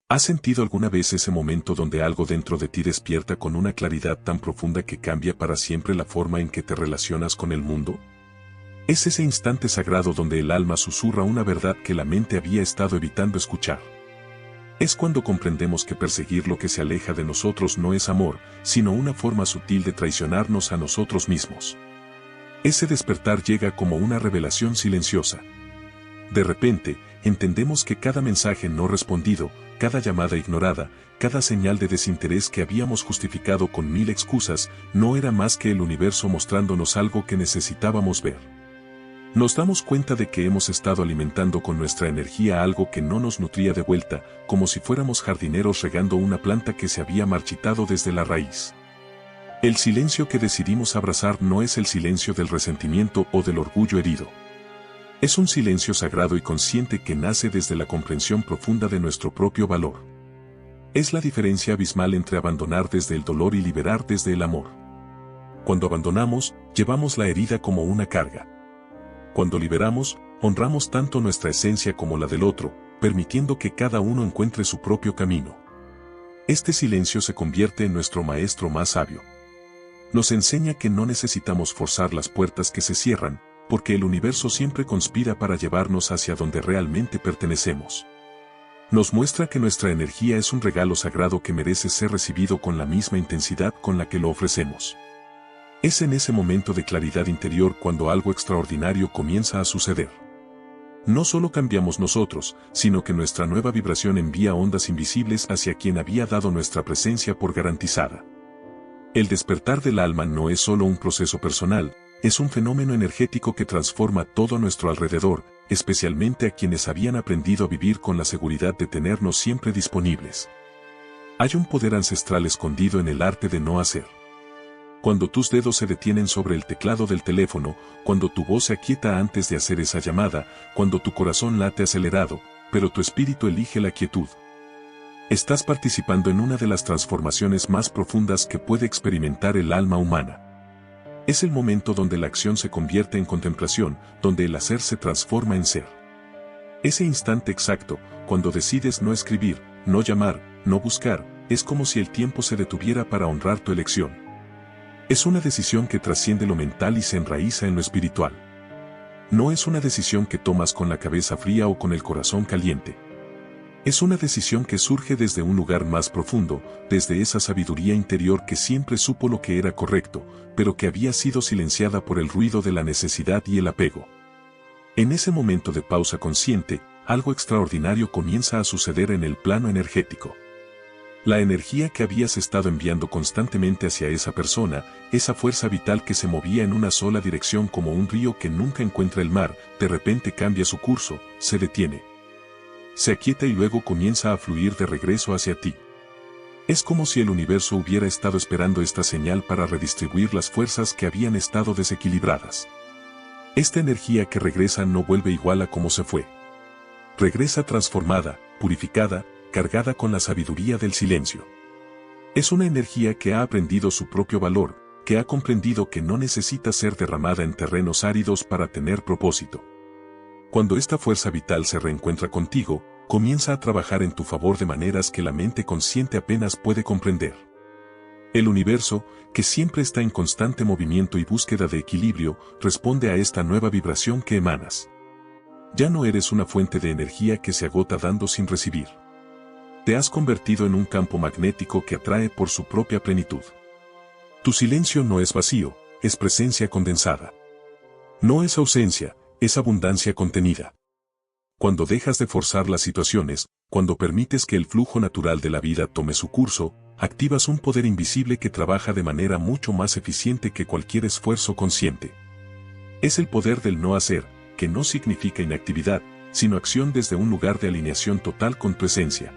¿Has sentido alguna vez ese momento donde algo dentro de ti despierta con una claridad tan profunda que cambia para siempre la forma en que te relacionas con el mundo? Es ese instante sagrado donde el alma susurra una verdad que la mente había estado evitando escuchar. Es cuando comprendemos que perseguir lo que se aleja de nosotros no es amor, sino una forma sutil de traicionarnos a nosotros mismos. Ese despertar llega como una revelación silenciosa. De repente, entendemos que cada mensaje no respondido, cada llamada ignorada, cada señal de desinterés que habíamos justificado con 1000 excusas, no era más que el universo mostrándonos algo que necesitábamos ver. Nos damos cuenta de que hemos estado alimentando con nuestra energía algo que no nos nutría de vuelta, como si fuéramos jardineros regando una planta que se había marchitado desde la raíz. El silencio que decidimos abrazar no es el silencio del resentimiento o del orgullo herido. Es un silencio sagrado y consciente que nace desde la comprensión profunda de nuestro propio valor. Es la diferencia abismal entre abandonar desde el dolor y liberar desde el amor. Cuando abandonamos, llevamos la herida como una carga. Cuando liberamos, honramos tanto nuestra esencia como la del otro, permitiendo que cada uno encuentre su propio camino. Este silencio se convierte en nuestro maestro más sabio. Nos enseña que no necesitamos forzar las puertas que se cierran, porque el universo siempre conspira para llevarnos hacia donde realmente pertenecemos. Nos muestra que nuestra energía es un regalo sagrado que merece ser recibido con la misma intensidad con la que lo ofrecemos. Es en ese momento de claridad interior cuando algo extraordinario comienza a suceder. No solo cambiamos nosotros, sino que nuestra nueva vibración envía ondas invisibles hacia quien había dado nuestra presencia por garantizada. El despertar del alma no es solo un proceso personal, es un fenómeno energético que transforma todo a nuestro alrededor, especialmente a quienes habían aprendido a vivir con la seguridad de tenernos siempre disponibles. Hay un poder ancestral escondido en el arte de no hacer. Cuando tus dedos se detienen sobre el teclado del teléfono, cuando tu voz se aquieta antes de hacer esa llamada, cuando tu corazón late acelerado, pero tu espíritu elige la quietud. Estás participando en una de las transformaciones más profundas que puede experimentar el alma humana. Es el momento donde la acción se convierte en contemplación, donde el hacer se transforma en ser. Ese instante exacto, cuando decides no escribir, no llamar, no buscar, es como si el tiempo se detuviera para honrar tu elección. Es una decisión que trasciende lo mental y se enraiza en lo espiritual. No es una decisión que tomas con la cabeza fría o con el corazón caliente. Es una decisión que surge desde un lugar más profundo, desde esa sabiduría interior que siempre supo lo que era correcto, pero que había sido silenciada por el ruido de la necesidad y el apego. En ese momento de pausa consciente, algo extraordinario comienza a suceder en el plano energético. La energía que habías estado enviando constantemente hacia esa persona, esa fuerza vital que se movía en una sola dirección como un río que nunca encuentra el mar, de repente cambia su curso, se detiene. Se aquieta y luego comienza a fluir de regreso hacia ti. Es como si el universo hubiera estado esperando esta señal para redistribuir las fuerzas que habían estado desequilibradas. Esta energía que regresa no vuelve igual a como se fue. Regresa transformada, purificada, cargada con la sabiduría del silencio. Es una energía que ha aprendido su propio valor, que ha comprendido que no necesita ser derramada en terrenos áridos para tener propósito. Cuando esta fuerza vital se reencuentra contigo, comienza a trabajar en tu favor de maneras que la mente consciente apenas puede comprender. El universo, que siempre está en constante movimiento y búsqueda de equilibrio, responde a esta nueva vibración que emanas. Ya no eres una fuente de energía que se agota dando sin recibir. Te has convertido en un campo magnético que atrae por su propia plenitud. Tu silencio no es vacío, es presencia condensada. No es ausencia, es abundancia contenida. Cuando dejas de forzar las situaciones, cuando permites que el flujo natural de la vida tome su curso, activas un poder invisible que trabaja de manera mucho más eficiente que cualquier esfuerzo consciente. Es el poder del no hacer, que no significa inactividad, sino acción desde un lugar de alineación total con tu esencia.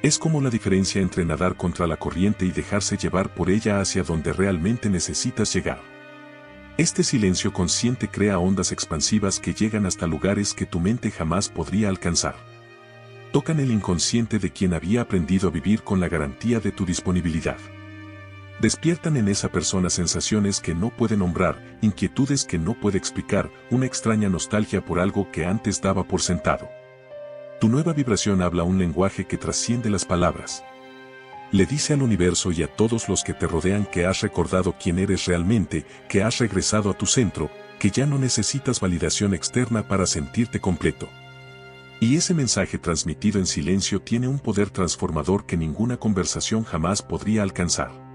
Es como la diferencia entre nadar contra la corriente y dejarse llevar por ella hacia donde realmente necesitas llegar. Este silencio consciente crea ondas expansivas que llegan hasta lugares que tu mente jamás podría alcanzar. Tocan el inconsciente de quien había aprendido a vivir con la garantía de tu disponibilidad. Despiertan en esa persona sensaciones que no puede nombrar, inquietudes que no puede explicar, una extraña nostalgia por algo que antes daba por sentado. Tu nueva vibración habla un lenguaje que trasciende las palabras. Le dice al universo y a todos los que te rodean que has recordado quién eres realmente, que has regresado a tu centro, que ya no necesitas validación externa para sentirte completo. Y ese mensaje transmitido en silencio tiene un poder transformador que ninguna conversación jamás podría alcanzar.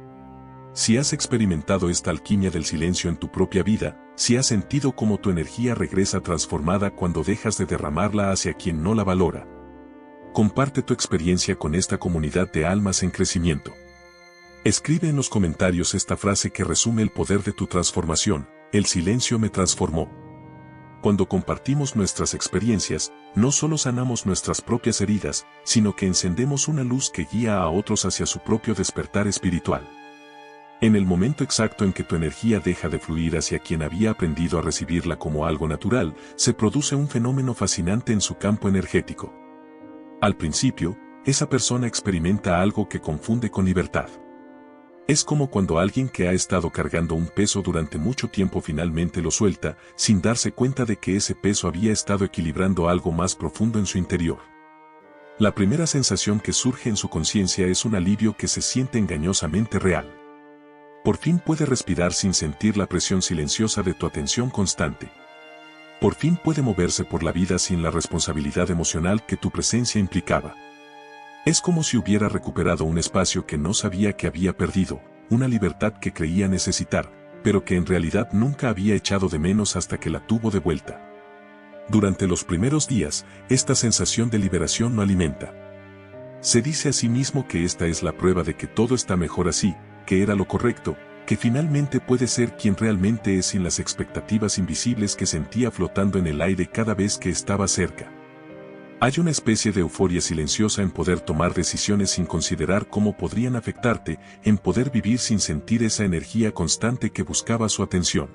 Si has experimentado esta alquimia del silencio en tu propia vida, si has sentido cómo tu energía regresa transformada cuando dejas de derramarla hacia quien no la valora, comparte tu experiencia con esta comunidad de almas en crecimiento. Escribe en los comentarios esta frase que resume el poder de tu transformación: el silencio me transformó. Cuando compartimos nuestras experiencias, no solo sanamos nuestras propias heridas, sino que encendemos una luz que guía a otros hacia su propio despertar espiritual. En el momento exacto en que tu energía deja de fluir hacia quien había aprendido a recibirla como algo natural, se produce un fenómeno fascinante en su campo energético. Al principio, esa persona experimenta algo que confunde con libertad. Es como cuando alguien que ha estado cargando un peso durante mucho tiempo finalmente lo suelta, sin darse cuenta de que ese peso había estado equilibrando algo más profundo en su interior. La primera sensación que surge en su conciencia es un alivio que se siente engañosamente real. Por fin puede respirar sin sentir la presión silenciosa de tu atención constante. Por fin puede moverse por la vida sin la responsabilidad emocional que tu presencia implicaba. Es como si hubiera recuperado un espacio que no sabía que había perdido, una libertad que creía necesitar, pero que en realidad nunca había echado de menos hasta que la tuvo de vuelta. Durante los primeros días, esta sensación de liberación no alimenta. Se dice a sí mismo que esta es la prueba de que todo está mejor así, que era lo correcto, que finalmente puede ser quien realmente es sin las expectativas invisibles que sentía flotando en el aire cada vez que estaba cerca. Hay una especie de euforia silenciosa en poder tomar decisiones sin considerar cómo podrían afectarte, en poder vivir sin sentir esa energía constante que buscaba su atención.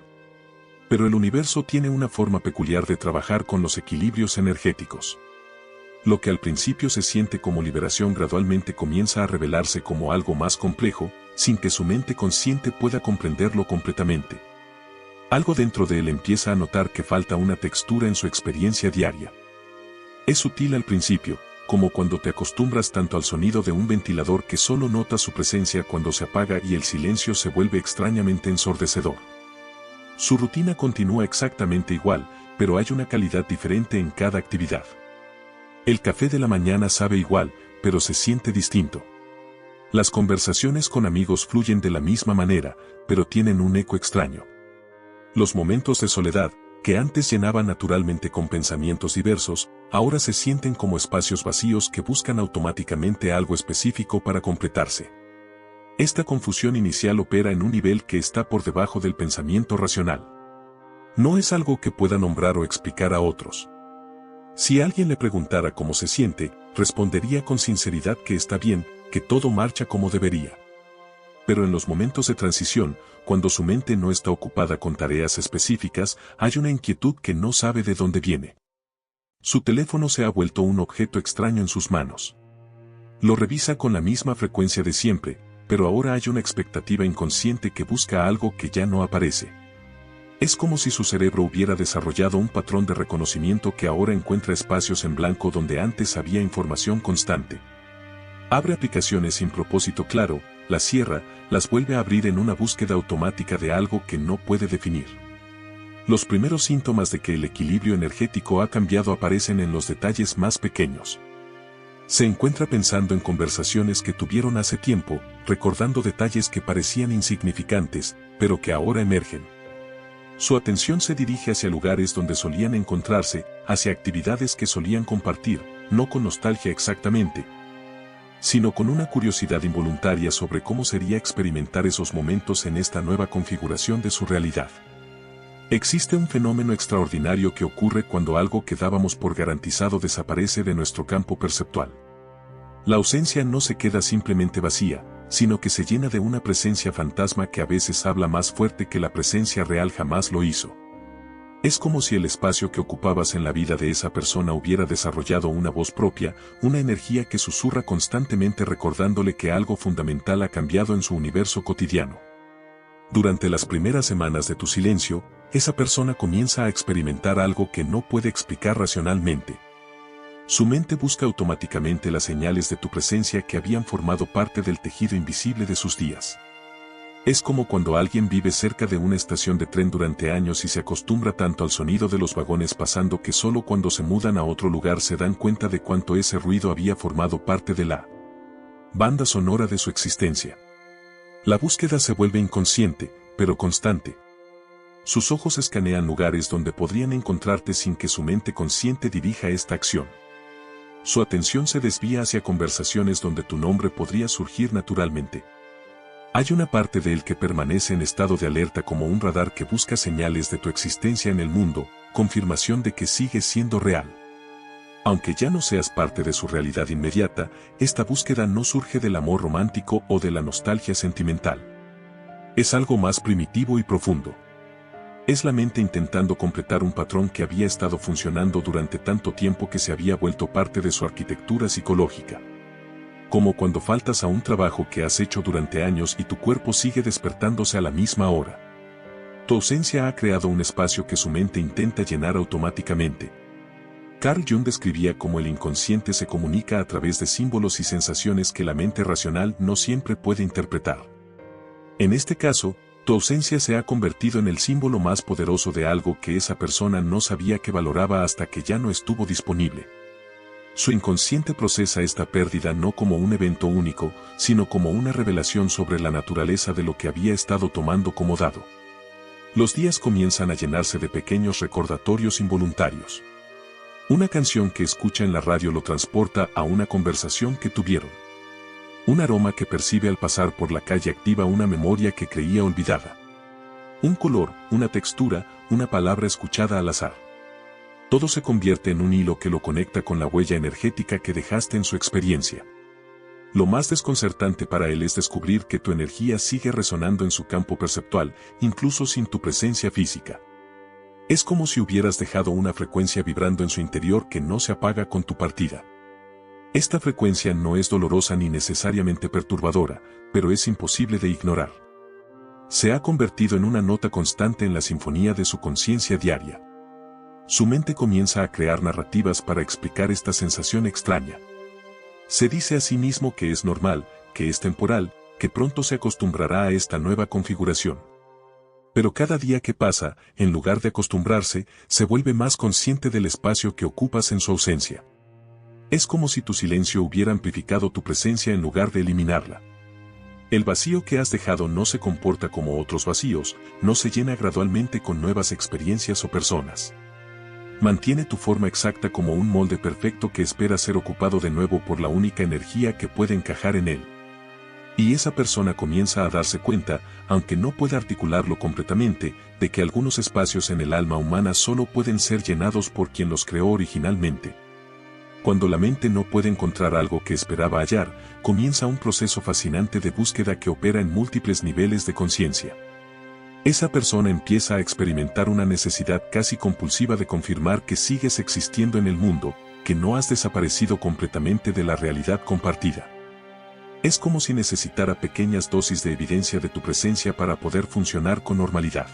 Pero el universo tiene una forma peculiar de trabajar con los equilibrios energéticos. Lo que al principio se siente como liberación gradualmente comienza a revelarse como algo más complejo, sin que su mente consciente pueda comprenderlo completamente. Algo dentro de él empieza a notar que falta una textura en su experiencia diaria. Es sutil al principio, como cuando te acostumbras tanto al sonido de un ventilador que solo notas su presencia cuando se apaga y el silencio se vuelve extrañamente ensordecedor. Su rutina continúa exactamente igual, pero hay una calidad diferente en cada actividad. El café de la mañana sabe igual, pero se siente distinto. Las conversaciones con amigos fluyen de la misma manera, pero tienen un eco extraño. Los momentos de soledad, que antes llenaban naturalmente con pensamientos diversos, ahora se sienten como espacios vacíos que buscan automáticamente algo específico para completarse. Esta confusión inicial opera en un nivel que está por debajo del pensamiento racional. No es algo que pueda nombrar o explicar a otros. Si alguien le preguntara cómo se siente, respondería con sinceridad que está bien, que todo marcha como debería. Pero en los momentos de transición, cuando su mente no está ocupada con tareas específicas, hay una inquietud que no sabe de dónde viene. Su teléfono se ha vuelto un objeto extraño en sus manos. Lo revisa con la misma frecuencia de siempre, pero ahora hay una expectativa inconsciente que busca algo que ya no aparece. Es como si su cerebro hubiera desarrollado un patrón de reconocimiento que ahora encuentra espacios en blanco donde antes había información constante. Abre aplicaciones sin propósito claro, las cierra, las vuelve a abrir en una búsqueda automática de algo que no puede definir. Los primeros síntomas de que el equilibrio energético ha cambiado aparecen en los detalles más pequeños. Se encuentra pensando en conversaciones que tuvieron hace tiempo, recordando detalles que parecían insignificantes, pero que ahora emergen. Su atención se dirige hacia lugares donde solían encontrarse, hacia actividades que solían compartir, no con nostalgia exactamente, sino con una curiosidad involuntaria sobre cómo sería experimentar esos momentos en esta nueva configuración de su realidad. Existe un fenómeno extraordinario que ocurre cuando algo que dábamos por garantizado desaparece de nuestro campo perceptual. La ausencia no se queda simplemente vacía, sino que se llena de una presencia fantasma que a veces habla más fuerte que la presencia real jamás lo hizo. Es como si el espacio que ocupabas en la vida de esa persona hubiera desarrollado una voz propia, una energía que susurra constantemente recordándole que algo fundamental ha cambiado en su universo cotidiano. Durante las primeras semanas de tu silencio, esa persona comienza a experimentar algo que no puede explicar racionalmente. Su mente busca automáticamente las señales de tu presencia que habían formado parte del tejido invisible de sus días. Es como cuando alguien vive cerca de una estación de tren durante años y se acostumbra tanto al sonido de los vagones pasando que solo cuando se mudan a otro lugar se dan cuenta de cuánto ese ruido había formado parte de la banda sonora de su existencia. La búsqueda se vuelve inconsciente, pero constante. Sus ojos escanean lugares donde podrían encontrarte sin que su mente consciente dirija esta acción. Su atención se desvía hacia conversaciones donde tu nombre podría surgir naturalmente. Hay una parte de él que permanece en estado de alerta como un radar que busca señales de tu existencia en el mundo, confirmación de que sigues siendo real. Aunque ya no seas parte de su realidad inmediata, esta búsqueda no surge del amor romántico o de la nostalgia sentimental. Es algo más primitivo y profundo. Es la mente intentando completar un patrón que había estado funcionando durante tanto tiempo que se había vuelto parte de su arquitectura psicológica. Como cuando faltas a un trabajo que has hecho durante años y tu cuerpo sigue despertándose a la misma hora. Tu ausencia ha creado un espacio que su mente intenta llenar automáticamente. Carl Jung describía cómo el inconsciente se comunica a través de símbolos y sensaciones que la mente racional no siempre puede interpretar. En este caso, tu ausencia se ha convertido en el símbolo más poderoso de algo que esa persona no sabía que valoraba hasta que ya no estuvo disponible. Su inconsciente procesa esta pérdida no como un evento único, sino como una revelación sobre la naturaleza de lo que había estado tomando como dado. Los días comienzan a llenarse de pequeños recordatorios involuntarios. Una canción que escucha en la radio lo transporta a una conversación que tuvieron. Un aroma que percibe al pasar por la calle activa una memoria que creía olvidada. Un color, una textura, una palabra escuchada al azar. Todo se convierte en un hilo que lo conecta con la huella energética que dejaste en su experiencia. Lo más desconcertante para él es descubrir que tu energía sigue resonando en su campo perceptual, incluso sin tu presencia física. Es como si hubieras dejado una frecuencia vibrando en su interior que no se apaga con tu partida. Esta frecuencia no es dolorosa ni necesariamente perturbadora, pero es imposible de ignorar. Se ha convertido en una nota constante en la sinfonía de su conciencia diaria. Su mente comienza a crear narrativas para explicar esta sensación extraña. Se dice a sí mismo que es normal, que es temporal, que pronto se acostumbrará a esta nueva configuración. Pero cada día que pasa, en lugar de acostumbrarse, se vuelve más consciente del espacio que ocupas en su ausencia. Es como si tu silencio hubiera amplificado tu presencia en lugar de eliminarla. El vacío que has dejado no se comporta como otros vacíos, no se llena gradualmente con nuevas experiencias o personas. Mantiene tu forma exacta como un molde perfecto que espera ser ocupado de nuevo por la única energía que puede encajar en él. Y esa persona comienza a darse cuenta, aunque no pueda articularlo completamente, de que algunos espacios en el alma humana solo pueden ser llenados por quien los creó originalmente. Cuando la mente no puede encontrar algo que esperaba hallar, comienza un proceso fascinante de búsqueda que opera en múltiples niveles de conciencia. Esa persona empieza a experimentar una necesidad casi compulsiva de confirmar que sigues existiendo en el mundo, que no has desaparecido completamente de la realidad compartida. Es como si necesitara pequeñas dosis de evidencia de tu presencia para poder funcionar con normalidad.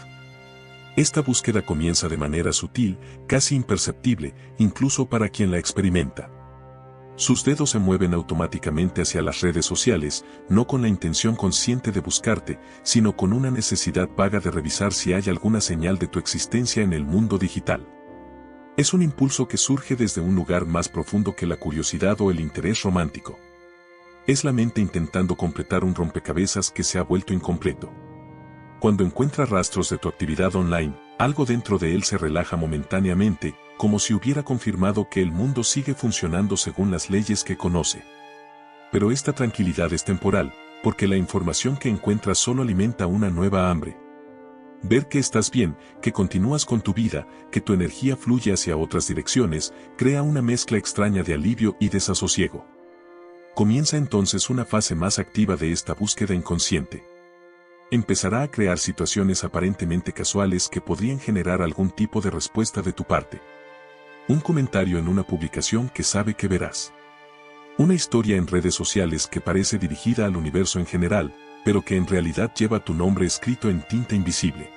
Esta búsqueda comienza de manera sutil, casi imperceptible, incluso para quien la experimenta. Sus dedos se mueven automáticamente hacia las redes sociales, no con la intención consciente de buscarte, sino con una necesidad vaga de revisar si hay alguna señal de tu existencia en el mundo digital. Es un impulso que surge desde un lugar más profundo que la curiosidad o el interés romántico. Es la mente intentando completar un rompecabezas que se ha vuelto incompleto. Cuando encuentra rastros de tu actividad online, algo dentro de él se relaja momentáneamente, como si hubiera confirmado que el mundo sigue funcionando según las leyes que conoce. Pero esta tranquilidad es temporal, porque la información que encuentras solo alimenta una nueva hambre. Ver que estás bien, que continúas con tu vida, que tu energía fluye hacia otras direcciones, crea una mezcla extraña de alivio y desasosiego. Comienza entonces una fase más activa de esta búsqueda inconsciente. Empezará a crear situaciones aparentemente casuales que podrían generar algún tipo de respuesta de tu parte. Un comentario en una publicación que sabe que verás. Una historia en redes sociales que parece dirigida al universo en general, pero que en realidad lleva tu nombre escrito en tinta invisible.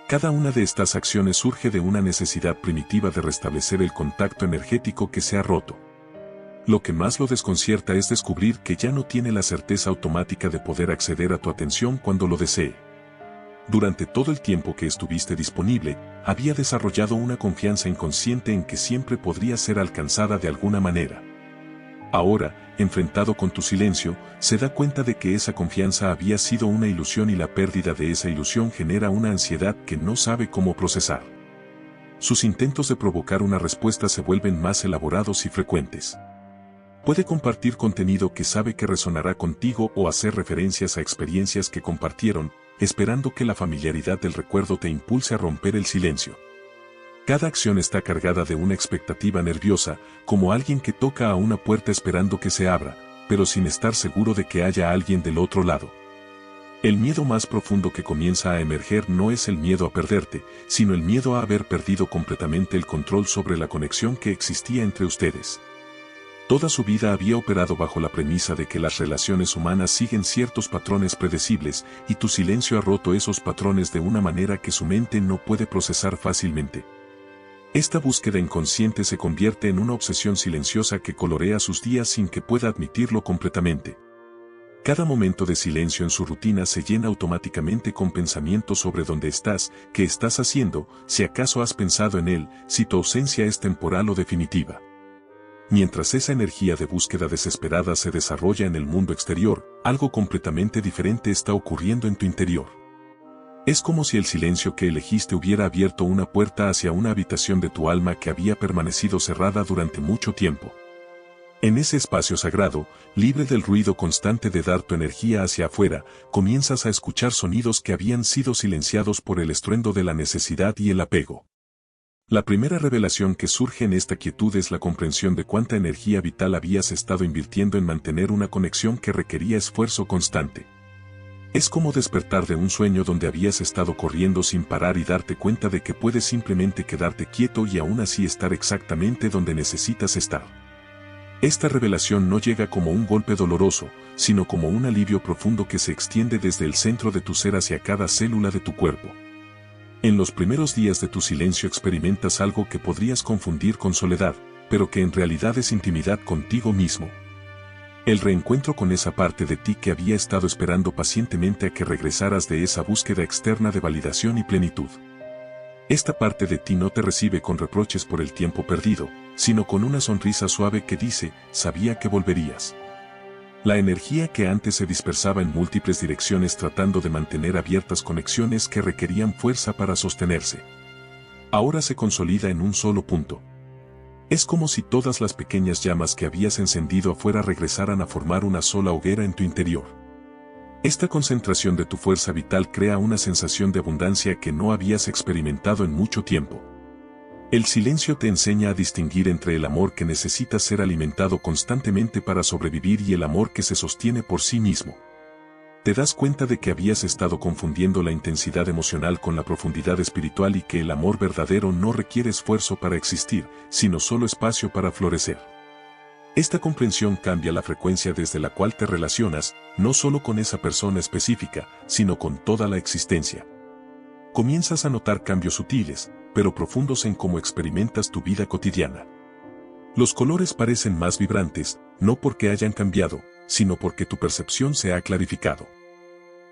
Cada una de estas acciones surge de una necesidad primitiva de restablecer el contacto energético que se ha roto. Lo que más lo desconcierta es descubrir que ya no tiene la certeza automática de poder acceder a tu atención cuando lo desee. Durante todo el tiempo que estuviste disponible, había desarrollado una confianza inconsciente en que siempre podría ser alcanzada de alguna manera. Ahora, enfrentado con tu silencio, se da cuenta de que esa confianza había sido una ilusión y la pérdida de esa ilusión genera una ansiedad que no sabe cómo procesar. Sus intentos de provocar una respuesta se vuelven más elaborados y frecuentes. Puede compartir contenido que sabe que resonará contigo o hacer referencias a experiencias que compartieron, esperando que la familiaridad del recuerdo te impulse a romper el silencio. Cada acción está cargada de una expectativa nerviosa, como alguien que toca a una puerta esperando que se abra, pero sin estar seguro de que haya alguien del otro lado. El miedo más profundo que comienza a emerger no es el miedo a perderte, sino el miedo a haber perdido completamente el control sobre la conexión que existía entre ustedes. Toda su vida había operado bajo la premisa de que las relaciones humanas siguen ciertos patrones predecibles, y tu silencio ha roto esos patrones de una manera que su mente no puede procesar fácilmente. Esta búsqueda inconsciente se convierte en una obsesión silenciosa que colorea sus días sin que pueda admitirlo completamente. Cada momento de silencio en su rutina se llena automáticamente con pensamientos sobre dónde estás, qué estás haciendo, si acaso has pensado en él, si tu ausencia es temporal o definitiva. Mientras esa energía de búsqueda desesperada se desarrolla en el mundo exterior, algo completamente diferente está ocurriendo en tu interior. Es como si el silencio que elegiste hubiera abierto una puerta hacia una habitación de tu alma que había permanecido cerrada durante mucho tiempo. En ese espacio sagrado, libre del ruido constante de dar tu energía hacia afuera, comienzas a escuchar sonidos que habían sido silenciados por el estruendo de la necesidad y el apego. La primera revelación que surge en esta quietud es la comprensión de cuánta energía vital habías estado invirtiendo en mantener una conexión que requería esfuerzo constante. Es como despertar de un sueño donde habías estado corriendo sin parar y darte cuenta de que puedes simplemente quedarte quieto y aún así estar exactamente donde necesitas estar. Esta revelación no llega como un golpe doloroso, sino como un alivio profundo que se extiende desde el centro de tu ser hacia cada célula de tu cuerpo. En los primeros días de tu silencio experimentas algo que podrías confundir con soledad, pero que en realidad es intimidad contigo mismo. El reencuentro con esa parte de ti que había estado esperando pacientemente a que regresaras de esa búsqueda externa de validación y plenitud. Esta parte de ti no te recibe con reproches por el tiempo perdido, sino con una sonrisa suave que dice, sabía que volverías. La energía que antes se dispersaba en múltiples direcciones tratando de mantener abiertas conexiones que requerían fuerza para sostenerse. Ahora se consolida en un solo punto. Es como si todas las pequeñas llamas que habías encendido afuera regresaran a formar una sola hoguera en tu interior. Esta concentración de tu fuerza vital crea una sensación de abundancia que no habías experimentado en mucho tiempo. El silencio te enseña a distinguir entre el amor que necesita ser alimentado constantemente para sobrevivir y el amor que se sostiene por sí mismo. Te das cuenta de que habías estado confundiendo la intensidad emocional con la profundidad espiritual y que el amor verdadero no requiere esfuerzo para existir, sino solo espacio para florecer. Esta comprensión cambia la frecuencia desde la cual te relacionas, no solo con esa persona específica, sino con toda la existencia. Comienzas a notar cambios sutiles, pero profundos en cómo experimentas tu vida cotidiana. Los colores parecen más vibrantes, no porque hayan cambiado, sino porque tu percepción se ha clarificado.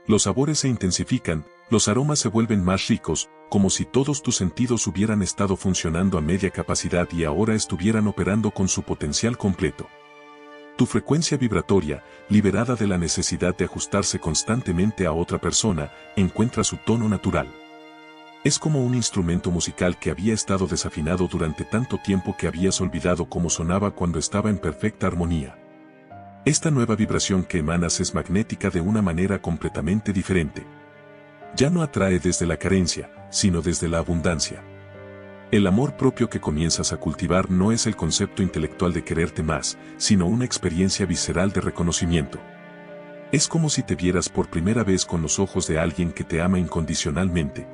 Los sabores se intensifican, los aromas se vuelven más ricos, como si todos tus sentidos hubieran estado funcionando a media capacidad y ahora estuvieran operando con su potencial completo. Tu frecuencia vibratoria, liberada de la necesidad de ajustarse constantemente a otra persona, encuentra su tono natural. Es como un instrumento musical que había estado desafinado durante tanto tiempo que habías olvidado cómo sonaba cuando estaba en perfecta armonía. Esta nueva vibración que emanas es magnética de una manera completamente diferente. Ya no atrae desde la carencia, sino desde la abundancia. El amor propio que comienzas a cultivar no es el concepto intelectual de quererte más, sino una experiencia visceral de reconocimiento. Es como si te vieras por primera vez con los ojos de alguien que te ama incondicionalmente.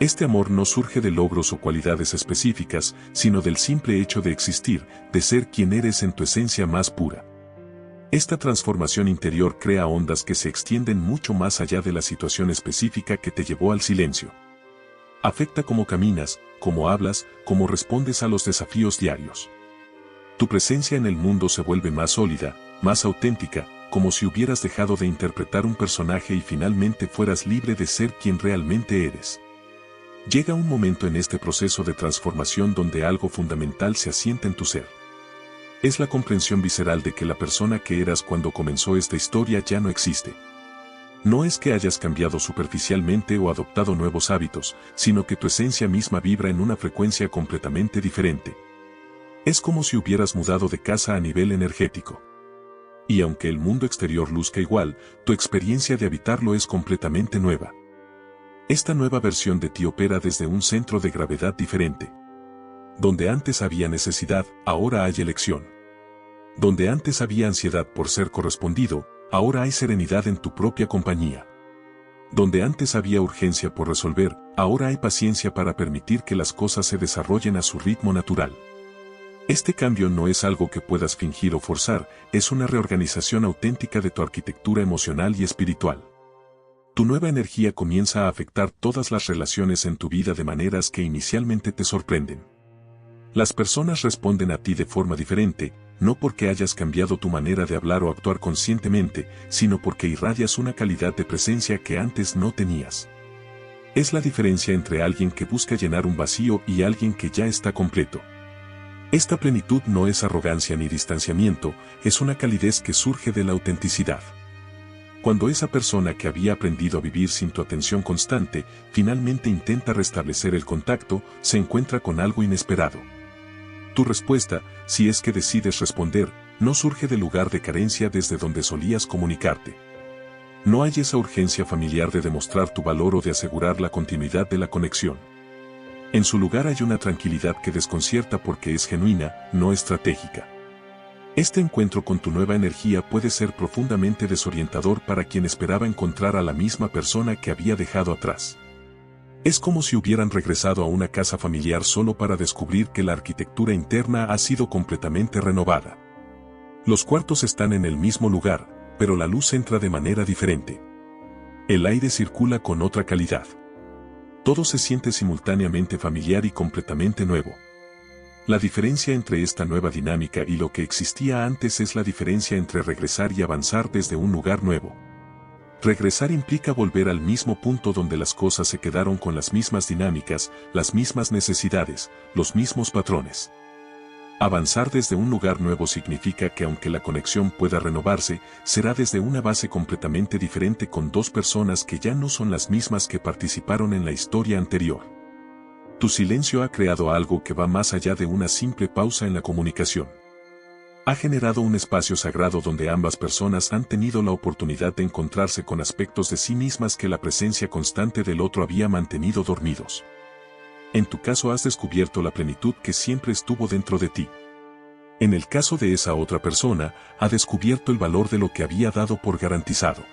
Este amor no surge de logros o cualidades específicas, sino del simple hecho de existir, de ser quien eres en tu esencia más pura. Esta transformación interior crea ondas que se extienden mucho más allá de la situación específica que te llevó al silencio. Afecta cómo caminas, cómo hablas, cómo respondes a los desafíos diarios. Tu presencia en el mundo se vuelve más sólida, más auténtica, como si hubieras dejado de interpretar un personaje y finalmente fueras libre de ser quien realmente eres. Llega un momento en este proceso de transformación donde algo fundamental se asienta en tu ser. Es la comprensión visceral de que la persona que eras cuando comenzó esta historia ya no existe. No es que hayas cambiado superficialmente o adoptado nuevos hábitos, sino que tu esencia misma vibra en una frecuencia completamente diferente. Es como si hubieras mudado de casa a nivel energético. Y aunque el mundo exterior luzca igual, tu experiencia de habitarlo es completamente nueva. Esta nueva versión de ti opera desde un centro de gravedad diferente. Donde antes había necesidad, ahora hay elección. Donde antes había ansiedad por ser correspondido, ahora hay serenidad en tu propia compañía. Donde antes había urgencia por resolver, ahora hay paciencia para permitir que las cosas se desarrollen a su ritmo natural. Este cambio no es algo que puedas fingir o forzar, es una reorganización auténtica de tu arquitectura emocional y espiritual. Tu nueva energía comienza a afectar todas las relaciones en tu vida de maneras que inicialmente te sorprenden. Las personas responden a ti de forma diferente, no porque hayas cambiado tu manera de hablar o actuar conscientemente, sino porque irradias una calidad de presencia que antes no tenías. Es la diferencia entre alguien que busca llenar un vacío y alguien que ya está completo. Esta plenitud no es arrogancia ni distanciamiento, es una calidez que surge de la autenticidad. Cuando esa persona que había aprendido a vivir sin tu atención constante, finalmente intenta restablecer el contacto, se encuentra con algo inesperado. Tu respuesta, si es que decides responder, no surge del lugar de carencia desde donde solías comunicarte. No hay esa urgencia familiar de demostrar tu valor o de asegurar la continuidad de la conexión. En su lugar hay una tranquilidad que desconcierta porque es genuina, no estratégica. Este encuentro con tu nueva energía puede ser profundamente desorientador para quien esperaba encontrar a la misma persona que había dejado atrás. Es como si hubieran regresado a una casa familiar solo para descubrir que la arquitectura interna ha sido completamente renovada. Los cuartos están en el mismo lugar, pero la luz entra de manera diferente. El aire circula con otra calidad. Todo se siente simultáneamente familiar y completamente nuevo. La diferencia entre esta nueva dinámica y lo que existía antes es la diferencia entre regresar y avanzar desde un lugar nuevo. Regresar implica volver al mismo punto donde las cosas se quedaron con las mismas dinámicas, las mismas necesidades, los mismos patrones. Avanzar desde un lugar nuevo significa que aunque la conexión pueda renovarse, será desde una base completamente diferente con dos personas que ya no son las mismas que participaron en la historia anterior. Tu silencio ha creado algo que va más allá de una simple pausa en la comunicación. Ha generado un espacio sagrado donde ambas personas han tenido la oportunidad de encontrarse con aspectos de sí mismas que la presencia constante del otro había mantenido dormidos. En tu caso has descubierto la plenitud que siempre estuvo dentro de ti. En el caso de esa otra persona, ha descubierto el valor de lo que había dado por garantizado.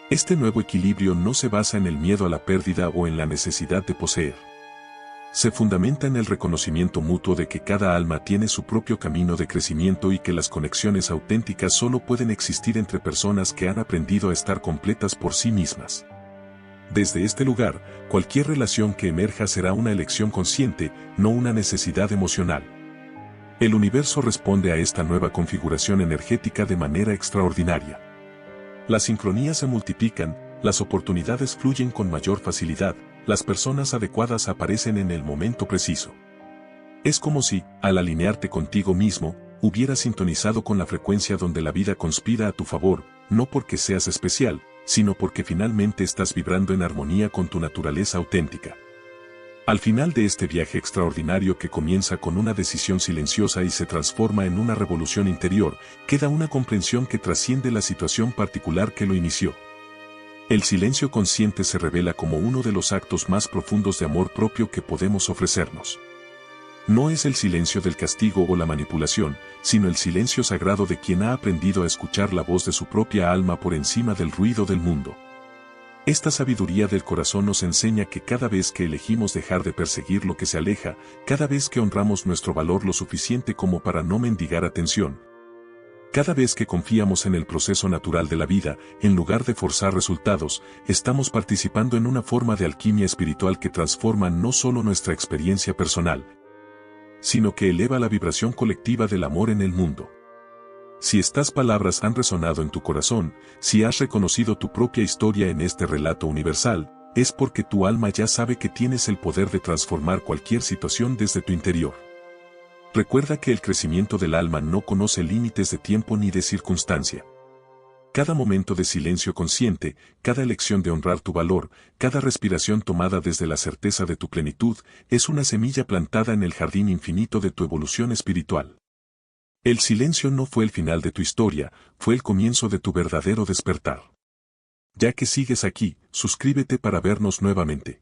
Este nuevo equilibrio no se basa en el miedo a la pérdida o en la necesidad de poseer. Se fundamenta en el reconocimiento mutuo de que cada alma tiene su propio camino de crecimiento y que las conexiones auténticas solo pueden existir entre personas que han aprendido a estar completas por sí mismas. Desde este lugar, cualquier relación que emerja será una elección consciente, no una necesidad emocional. El universo responde a esta nueva configuración energética de manera extraordinaria. Las sincronías se multiplican, las oportunidades fluyen con mayor facilidad, las personas adecuadas aparecen en el momento preciso. Es como si, al alinearte contigo mismo, hubieras sintonizado con la frecuencia donde la vida conspira a tu favor, no porque seas especial, sino porque finalmente estás vibrando en armonía con tu naturaleza auténtica. Al final de este viaje extraordinario que comienza con una decisión silenciosa y se transforma en una revolución interior, queda una comprensión que trasciende la situación particular que lo inició. El silencio consciente se revela como uno de los actos más profundos de amor propio que podemos ofrecernos. No es el silencio del castigo o la manipulación, sino el silencio sagrado de quien ha aprendido a escuchar la voz de su propia alma por encima del ruido del mundo. Esta sabiduría del corazón nos enseña que cada vez que elegimos dejar de perseguir lo que se aleja, cada vez que honramos nuestro valor lo suficiente como para no mendigar atención, Cada vez que confiamos en el proceso natural de la vida, en lugar de forzar resultados, estamos participando en una forma de alquimia espiritual que transforma no solo nuestra experiencia personal, sino que eleva la vibración colectiva del amor en el mundo. Si estas palabras han resonado en tu corazón, si has reconocido tu propia historia en este relato universal, es porque tu alma ya sabe que tienes el poder de transformar cualquier situación desde tu interior. Recuerda que el crecimiento del alma no conoce límites de tiempo ni de circunstancia. Cada momento de silencio consciente, cada elección de honrar tu valor, cada respiración tomada desde la certeza de tu plenitud, es una semilla plantada en el jardín infinito de tu evolución espiritual. El silencio no fue el final de tu historia, fue el comienzo de tu verdadero despertar. Ya que sigues aquí, suscríbete para vernos nuevamente.